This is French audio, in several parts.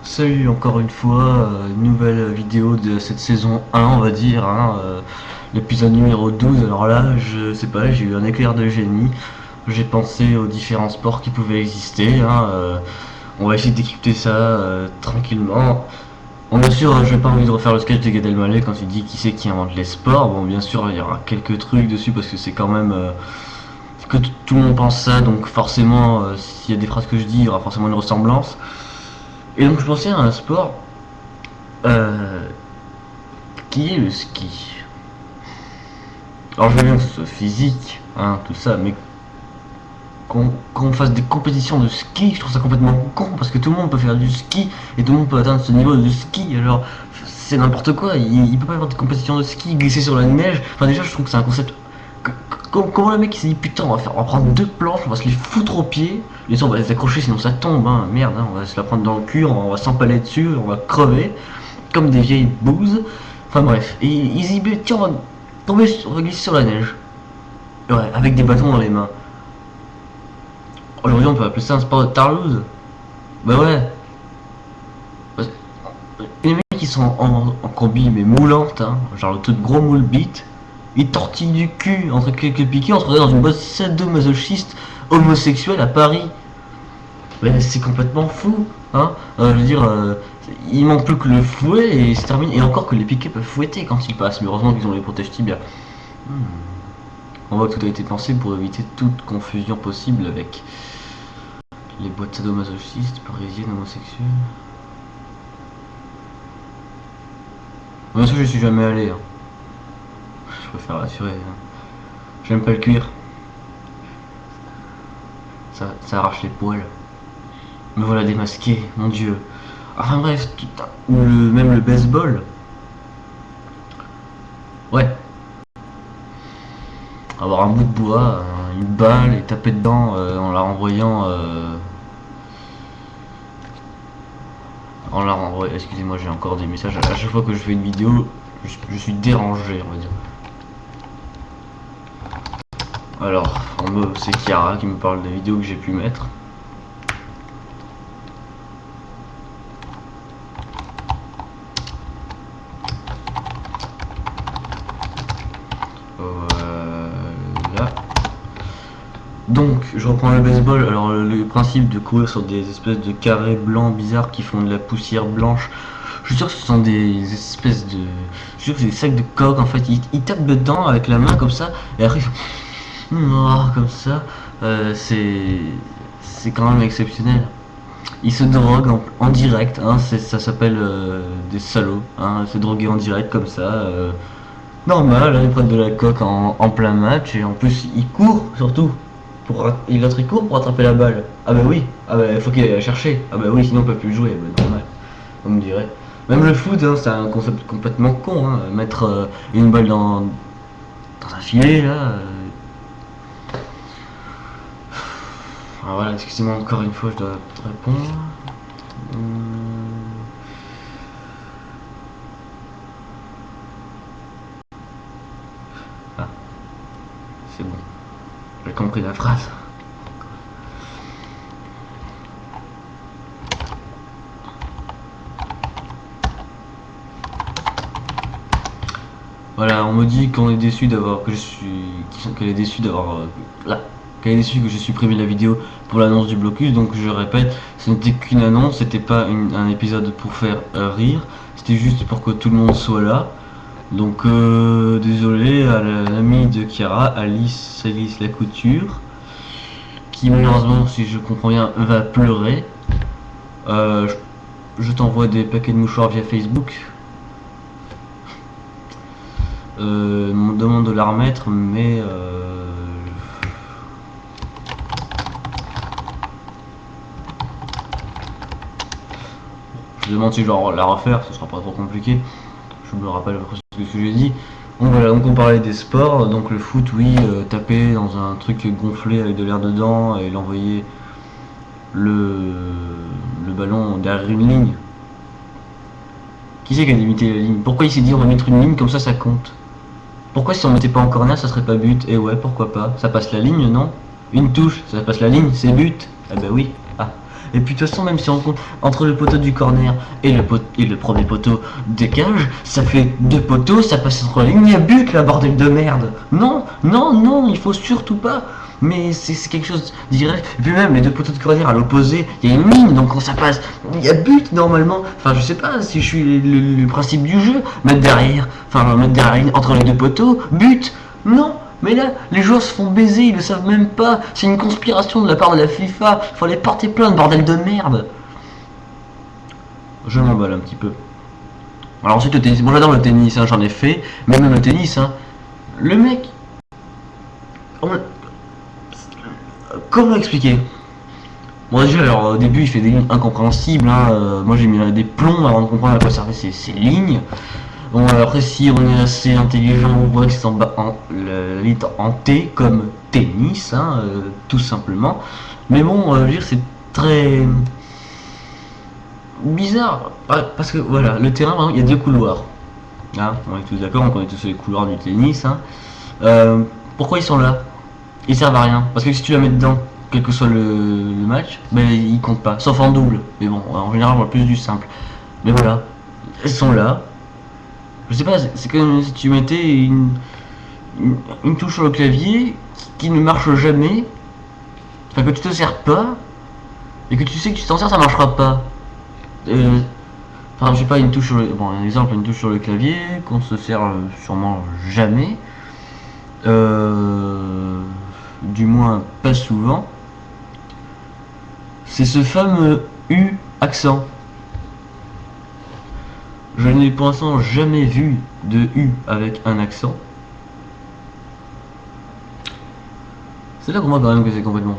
Salut encore une fois, nouvelle vidéo de cette saison 1 on va dire, l'épisode numéro 12. Alors là, je sais pas, j'ai eu un éclair de génie, j'ai pensé aux différents sports qui pouvaient exister, on va essayer de décrypter ça tranquillement. Bon, bien sûr, je n'ai pas envie de refaire le sketch de Gad Elmaleh quand il dit qui c'est qui invente les sports. Bon, bien sûr, il y aura quelques trucs dessus parce que c'est quand même que tout le monde pense ça, donc forcément, s'il y a des phrases que je dis, il y aura forcément une ressemblance. Et donc je pensais à un sport euh, qui est le ski. Alors je veux bien que ce soit physique, tout ça, mais qu'on fasse des compétitions de ski, je trouve ça complètement con, parce que tout le monde peut faire du ski, et tout le monde peut atteindre ce niveau de ski, alors c'est n'importe quoi, il peut pas y avoir des compétitions de ski, glisser sur la neige, enfin déjà je trouve que c'est un concept... Comment le mec il s'est dit putain on va prendre deux planches, on va se les foutre aux pieds, les autres on va les accrocher sinon ça tombe, merde, on va se la prendre dans le cul, on va s'empaler dessus, on va crever, comme des vieilles bouses, enfin bref, et ils y disent tiens on va glisser sur la neige, ouais, avec des bâtons dans les mains. Aujourd'hui on peut appeler ça un sport de tarlouse. Bah ouais. Les mecs qui sont en combi mais moulante, genre le tout gros moule bite, ils tortillent du cul entre quelques piquets, on se retrouve dans une boîte sadomasochiste homosexuelle à Paris. Mais c'est complètement fou, je veux dire, il manque plus que le fouet et c'est terminé. Et encore que les piquets peuvent fouetter quand ils passent, mais heureusement qu'ils ont les protèges tibia. On voit que tout a été pensé pour éviter toute confusion possible avec les boîtes sadomasochistes, parisiennes, homosexuelles. Bien sûr, je suis jamais allé. Je préfère rassurer. J'aime pas le cuir. Ça arrache les poils. Me voilà démasqué, mon dieu. Enfin bref, même le baseball. Ouais. Avoir un bout de bois, une balle et taper dedans en la renvoyant. Excusez-moi, j'ai encore des messages. À chaque fois que je fais une vidéo, je suis dérangé, on va dire. Alors, c'est Chiara qui me parle des vidéos que j'ai pu mettre. Voilà. Donc, je reprends le baseball. Alors, le principe de courir sur des espèces de carrés blancs bizarres qui font de la poussière blanche. Je suis sûr que ce sont des espèces de... Je suis sûr que c'est des sacs de coke en fait. Ils tapent dedans avec la main comme ça. Et après, comme ça. C'est quand même exceptionnel. Ils se droguent en direct. Ça s'appelle des salauds. Se droguer en direct comme ça. Normal, ils prennent de la coke en plein match. Et en plus, ils courent surtout. L'autre il court pour attraper la balle. Ah bah oui, il faut qu'il aille la chercher. Ah bah oui, sinon on peut plus jouer, normal, on me dirait. Même le foot, c'est un concept complètement con, mettre une balle dans un filet, là. Alors voilà, excusez-moi encore une fois, je dois répondre. Ah, c'est bon. J'ai compris la phrase. Voilà, on me dit qu'on est déçu d'avoir qu'elle est déçue d'avoir qu'elle est déçue que j'ai supprimé la vidéo pour l'annonce du blocus. Donc je répète, ce n'était qu'une annonce, c'était pas un épisode pour faire rire, c'était juste pour que tout le monde soit là. Donc désolé à l'amie de Chiara, Alice la couture, qui malheureusement, si je comprends bien, va pleurer. Je t'envoie des paquets de mouchoirs via Facebook. On me demande de la remettre, mais je demande si je dois la refaire, ce sera pas trop compliqué. Je me rappelle ce que j'ai dit. Donc voilà, donc on parlait des sports, donc le foot, oui, taper dans un truc gonflé avec de l'air dedans et l'envoyer le ballon derrière une ligne. Qui c'est qui a limité la ligne? Pourquoi il s'est dit on va mettre une ligne comme ça compte? Pourquoi si on mettait pas en corner ça serait pas but? Et ouais, pourquoi pas? Ça passe la ligne, non? Une touche, ça passe la ligne, c'est but. Ah bah oui. Et puis de toute façon, même si on compte entre le poteau du corner et le premier poteau des cages, ça fait 2 poteaux, ça passe entre les lignes, il y a but là, bordel de merde. Non, non, non, il faut surtout pas. Mais c'est quelque chose direct. Et puis même les 2 poteaux de corner à l'opposé, il y a une ligne, donc quand ça passe, il y a but normalement. Enfin, je sais pas si je suis le principe du jeu, mettre derrière la ligne entre les 2 poteaux, but. Non. Mais là, les joueurs se font baiser, ils le savent même pas. C'est une conspiration de la part de la FIFA. Il faut les porter plainte, bordel de merde. Je m'emballe un petit peu. Alors ensuite le tennis. Bon, j'adore le tennis, hein, j'en ai fait. Mais même le tennis, hein. Le mec. Comment expliquer? Bon, déjà, alors au début, il fait des lignes incompréhensibles. Hein. Moi, j'ai mis des plombs avant de comprendre à quoi servaient ces lignes. Bon, après, si on est assez intelligent, on voit que c'est la ligne en T comme tennis, hein, tout simplement. Mais bon, je veux dire, c'est très bizarre. Parce que voilà, le terrain, il y a 2 couloirs. Hein, on est tous d'accord, on connaît tous les couloirs du tennis. Hein. Pourquoi ils sont là? Ils servent à rien. Parce que si tu la mets dedans, quel que soit le match, ben ils comptent pas. Sauf en double. Mais bon, en général, on voit plus du simple. Mais voilà, ils sont là. Je sais pas, c'est comme si tu mettais une touche sur le clavier qui ne marche jamais. Enfin, que tu te sers pas. Et que tu sais que tu t'en sers, ça marchera pas. Enfin, je sais pas, une touche sur le. Bon, un exemple, une touche sur le clavier qu'on se sert sûrement jamais. Du moins pas souvent, c'est ce fameux U accent. Je n'ai pour l'instant jamais vu de U avec un accent. C'est là qu'on voit quand même que c'est complètement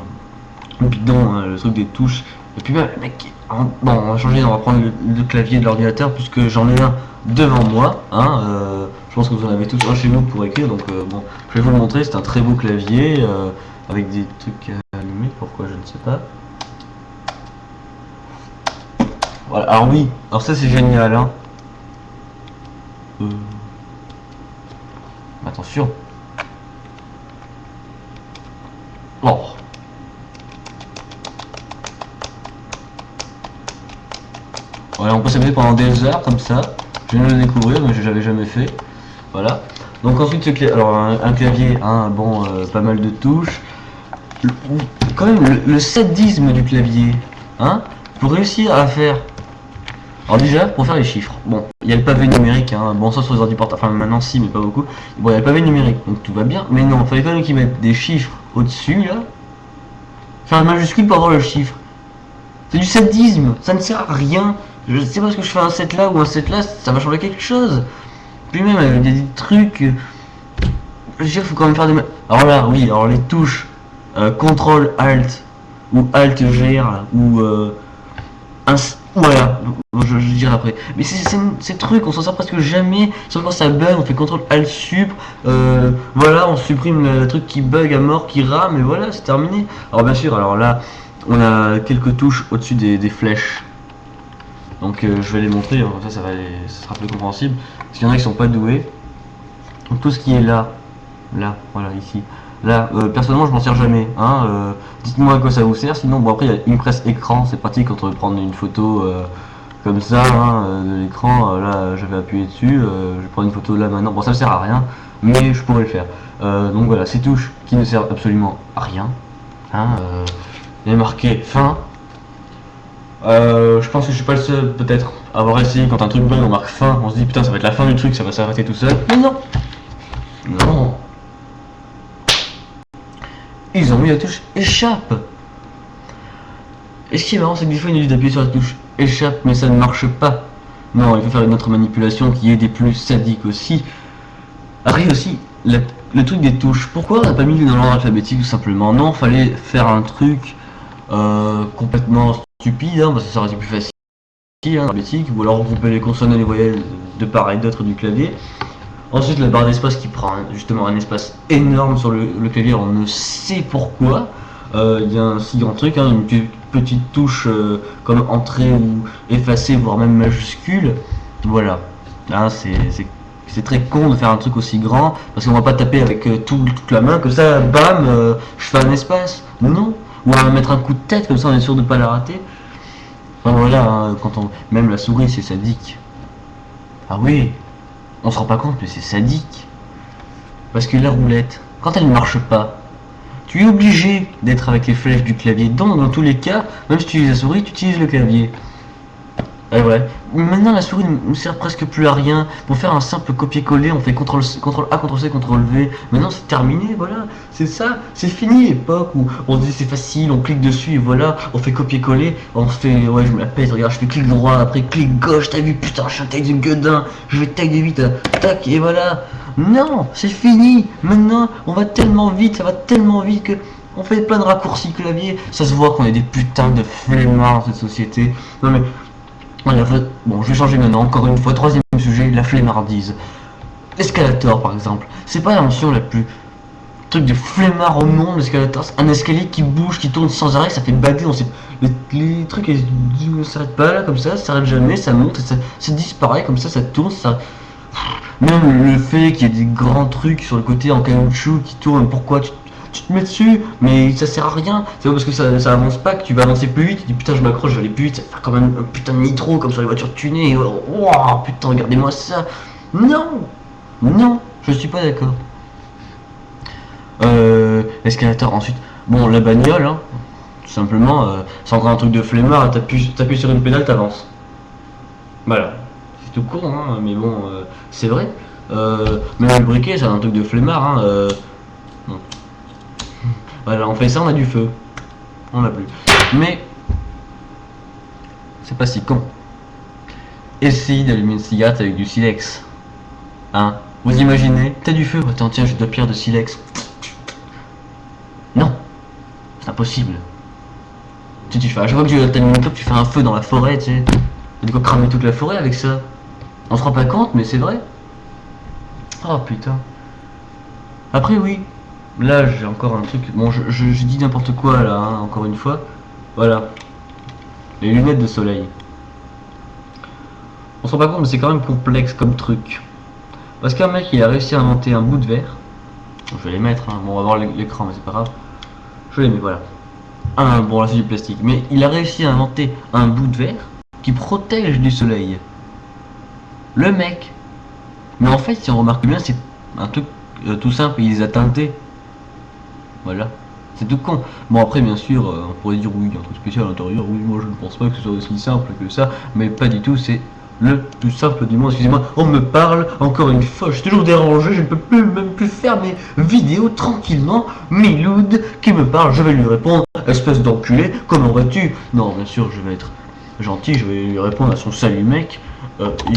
bidon, hein, le truc des touches. Et puis bah, mec, bon, on va changer, on va prendre le clavier de l'ordinateur puisque j'en ai un devant moi. Hein, je pense que vous en avez tous un chez vous pour écrire, donc bon, je vais vous le montrer. C'est un très beau clavier avec des trucs allumés. Pourquoi je ne sais pas. Voilà. Alors oui, alors ça c'est génial. Hein. Attention. Oh. Voilà, on peut s'amuser pendant des heures comme ça. Je viens de le découvrir, mais je l'avais jamais fait. Voilà. Donc ensuite, alors un clavier, hein, bon, pas mal de touches. Quand même, le sadisme du clavier, hein, pour réussir à faire. Alors déjà, pour faire les chiffres, bon, il y a le pavé numérique, hein, bon ça sur les ordi portables, enfin maintenant si, mais pas beaucoup. Bon, il y a le pavé numérique, donc tout va bien, mais non, il fallait quand même qu'ils mettent des chiffres au-dessus, là. Faire un majuscule pour avoir le chiffre. C'est du sadisme, ça ne sert à rien. Je sais pas ce que je fais un set là ou un set là, ça va changer quelque chose. Puis même, il y a des trucs. Je veux dire, il faut quand même faire des. Alors là, oui, alors les touches CTRL ALT ou ALT GR ou voilà, je dirai après. Mais ces trucs, on s'en sert presque jamais. Sauf quand ça bug, on fait CTRL ALT SUP. Voilà, on supprime le truc qui bug à mort, qui rame, et voilà, c'est terminé. Alors bien sûr, alors là, on a quelques touches au-dessus des flèches. Donc je vais les montrer, hein, ça sera plus compréhensible. Parce qu'il y en a qui sont pas doués. Donc tout ce qui est là, voilà, ici. Là, personnellement, je m'en sers jamais. Hein, dites-moi à quoi ça vous sert. Sinon, bon, après, il y a une presse écran. C'est pratique quand on veut prendre une photo comme ça hein, de l'écran. Là, je vais appuyer dessus. Je vais prendre une photo là maintenant. Bon, ça ne sert à rien, mais je pourrais le faire. Donc voilà, ces touches qui ne servent absolument à rien. Hein, il est marqué fin. Je pense que je suis pas le seul, peut-être, à avoir essayé quand un truc bug, on marque fin. On se dit putain, ça va être la fin du truc, ça va s'arrêter tout seul. Mais non! Non! Ils ont mis la touche échappe. Et ce qui est marrant, c'est que des fois, ils nous disent d'appuyer sur la touche échappe, mais ça ne marche pas. Non, il faut faire une autre manipulation qui est des plus sadiques aussi. Après aussi, le truc des touches. Pourquoi on n'a pas mis dans l'ordre alphabétique tout simplement? Non, fallait faire un truc complètement stupide, hein, parce que ça aurait été plus facile, hein, alphabétique, ou alors regrouper les consonnes et les voyelles de part et d'autre du clavier. Ensuite, la barre d'espace qui prend justement un espace énorme sur le clavier, on ne sait pourquoi. Il y a un si grand truc, hein, une petite touche comme entrée ou effacée, voire même majuscule. Voilà. Hein, c'est très con de faire un truc aussi grand, parce qu'on va pas taper avec toute la main, comme ça, bam, je fais un espace. Non. Ou à mettre un coup de tête, comme ça on est sûr de ne pas la rater. Enfin voilà, hein, quand on... Même la souris, c'est sadique. Ah oui, on se rend pas compte, mais c'est sadique. Parce que la roulette, quand elle ne marche pas, tu es obligé d'être avec les flèches du clavier. Donc, dans tous les cas, même si tu utilises la souris, tu utilises le clavier. Et ouais. Maintenant, la souris ne sert presque plus à rien. Pour faire un simple copier-coller, on fait CTRL A, CTRL-C, CTRL-V. Maintenant, c'est terminé, voilà. C'est ça. C'est fini l'époque où on se dit c'est facile, on clique dessus et voilà, on fait copier-coller. On fait, ouais, je me la pète, regarde, je fais clic droit, après clic gauche, t'as vu, putain, je suis un taille de gueudin. Je vais tailler vite, tac, et voilà. Non, c'est fini. Maintenant, on va tellement vite, ça va tellement vite que on fait plein de raccourcis clavier. Ça se voit qu'on est des putains de flemmards dans cette société. Non mais, voilà, bon, je vais changer maintenant. Encore une fois, troisième sujet, la flemmardise. L'escalator, par exemple, c'est pas l'invention la plus truc de flemmard au monde. L'escalator, c'est un escalier qui bouge, qui tourne sans arrêt, ça fait bader. On sait, les trucs, ils ne s'arrêtent pas là comme ça s'arrête jamais, ça monte, et ça disparaît comme ça tourne, ça. Même le fait qu'il y ait des grands trucs sur le côté en caoutchouc qui tournent, pourquoi tu te mets dessus, mais ça sert à rien. C'est pas parce que ça avance pas que tu vas avancer plus vite. Tu dis putain, je m'accroche, je vais aller plus vite, ça va faire quand même un putain de nitro comme sur les voitures tunées. Oh putain, regardez-moi ça. Non, non, je suis pas d'accord. L'escalator ensuite. Bon, la bagnole, hein, tout simplement, c'est encore un truc de flemmard. T'appuies sur une pédale, t'avances. Voilà. C'est tout court, hein, mais bon, c'est vrai. Même le briquet, c'est un truc de flemmard. Hein, non. Voilà, on fait ça, on a du feu. On l'a plus. Mais c'est pas si con. Essaye d'allumer une cigarette avec du silex. Hein? Vous imaginez? T'as du feu? Attends, tiens, j'ai 2 pierres de silex. Non, c'est impossible. Tu fais, à chaque fois que tu allumes une clope, tu fais un feu dans la forêt, tu sais. T'as de quoi cramer toute la forêt avec ça. On se rend pas compte, mais c'est vrai. Oh putain. Après, oui. Là, j'ai encore un truc. Bon, je dis n'importe quoi là, hein, encore une fois. Voilà. Les lunettes de soleil. On se rend pas compte, mais c'est quand même complexe comme truc. Parce qu'un mec, il a réussi à inventer un bout de verre. Je vais les mettre, hein. Bon, on va voir l'écran, mais c'est pas grave. Je les mets, voilà. Bon, là c'est du plastique. Mais il a réussi à inventer un bout de verre qui protège du soleil. Le mec. Mais en fait, si on remarque bien, c'est un truc tout simple, il les a teintés. Voilà. C'est tout con. Bon, après, bien sûr, on pourrait dire oui, il y a un truc spécial à l'intérieur. Oui, moi je ne pense pas que ce soit aussi simple que ça. Mais pas du tout, c'est le plus simple du monde. Excusez-moi, on me parle encore une fois. Je suis toujours dérangé, je ne peux même plus faire mes vidéos tranquillement. Miloud qui me parle, je vais lui répondre. Espèce d'enculé, comment vas-tu? Non, bien sûr, je vais être gentil, je vais lui répondre à son salut mec.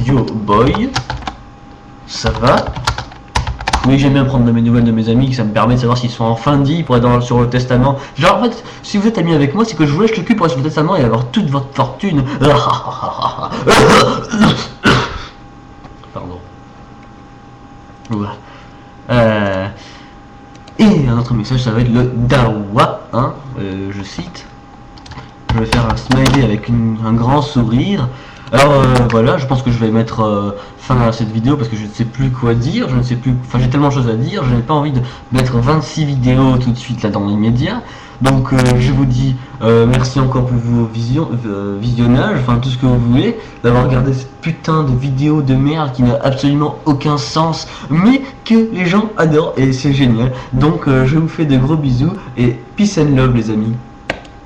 Yo boy, ça va? Oui, j'aime bien prendre mes nouvelles de mes amis, ça me permet de savoir s'ils sont en fin de vie pour être sur le testament. Genre en fait, si vous êtes amis avec moi, c'est que je vous lèche le cul pour être sur le testament et avoir toute votre fortune. Pardon. Voilà. Et un autre message, ça va être le dawa, hein, je cite. Je vais faire un smiley avec un grand sourire. Alors voilà, je pense que je vais mettre fin à cette vidéo parce que je ne sais plus quoi dire, je ne sais plus, enfin j'ai tellement de choses à dire, je n'ai pas envie de mettre 26 vidéos tout de suite là dans l'immédiat. Donc je vous dis merci encore pour vos visionnages, enfin tout ce que vous voulez, d'avoir regardé cette putain de vidéo de merde qui n'a absolument aucun sens, mais que les gens adorent et c'est génial. Donc je vous fais de gros bisous et peace and love les amis.